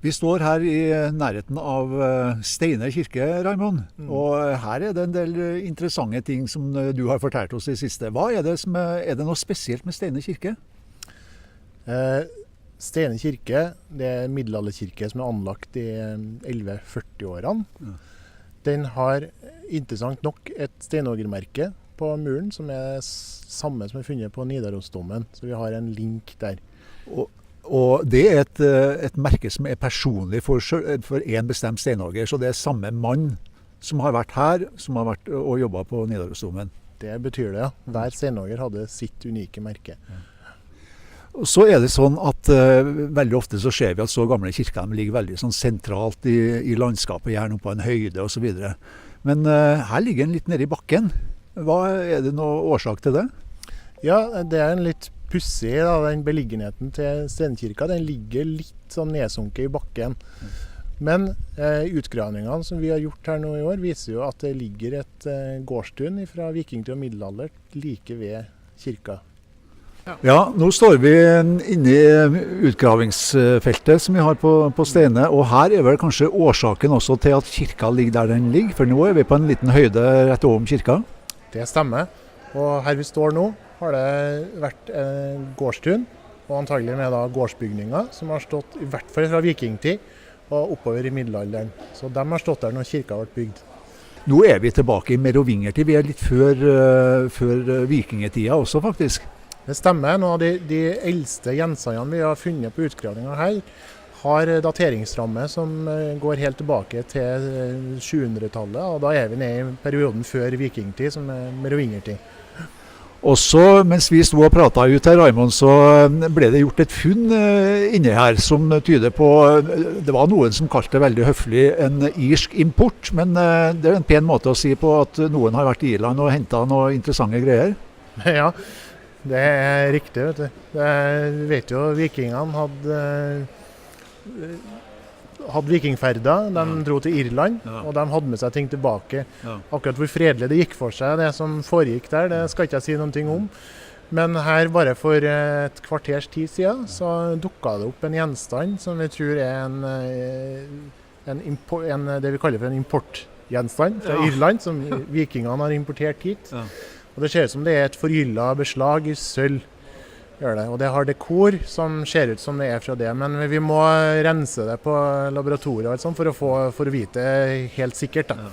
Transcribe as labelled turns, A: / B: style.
A: Vi står her i nærheten av Steine kirke, Raimond. Og her er det en del interessante ting som du har fortalt oss i siste. Hva er det er det noe spesielt med Steine kirke?
B: Steine kirke, det er en middelalderkirke som er anlagt i 1140-årene. Ja. Den har interessant nok et steinhoggermerke på muren som er samme som er funnet på Nidarosdomen. Så vi har en link der.
A: Og det er et merke som er personlig for en bestemt steinhogger, så det er samme mann som har vært her, som har vært og jobbet på Nidarosdomen.
B: Det betyr det, ja. Hver steinhogger hadde sitt unike merke. Ja.
A: Og så er det sånn at veldig ofte så ser vi at så gamle kirker ligger veldig sånn sentralt i landskapet, gjerne på en høyde og så videre. Men her ligger den litt nede i bakken. Er det noen årsak til det?
B: Ja, det er en litt pussig, den beliggenheten til Steinkirka. Den ligger litt sånn nedsunket i bakken. Men utgravningene som vi har gjort her nå i år viser jo at det ligger et gårdstun fra vikingtid og middelalder like ved kirka.
A: Ja, nå står vi inne i utgravingsfeltet som vi har på Steine, og her er vel kanskje årsaken også til at kirka ligger der den ligger, for nå er vi på en liten høyde rett over kirka.
B: Det stemmer, og her vi står nå har det vært gårdstun, og antagelig med da gårdsbygninger som har stått i hvert fall fra vikingtid og oppover i middelalderen. Så de har stått der når kirka ble bygd.
A: Nå er vi tilbake i merovingertid, vi er litt før vikingetida også faktisk.
B: Det stemmer. Noen av de eldste gjensandene vi har funnet på utgravninger her, har dateringsramme som går helt tilbake til 700-tallet, og da er vi nede i perioden før vikingtid, som er merovingertid.
A: Også mens vi sto og pratet ut her, Raimond, så ble det gjort et funn inne her som tyder på, det var noen som kalte det veldig høflig en irsk import, men det er en pen måte å si på at noen har vært i Irland og hentet noen interessante greier.
B: Ja, det er riktig, vet du. Du vet jo, vikingene hadde vikingferder, de dro til Irland, og de hadde med seg ting tilbake. Akkurat hvor fredelig det gikk for seg, det som foregikk der, det skal ikke jeg si noen ting om. Men her, bare for et kvarters tid siden, så dukket det opp en gjenstand som vi tror er det vi kaller for en importgjenstand fra Irland, som vikingene har importert hit. Og det ser ut som det er et forgyllet beslag i sølv. Og det har dekor som ser ut som det er fra det, men vi må rense det på laboratoriet for å vite helt sikkert. Da.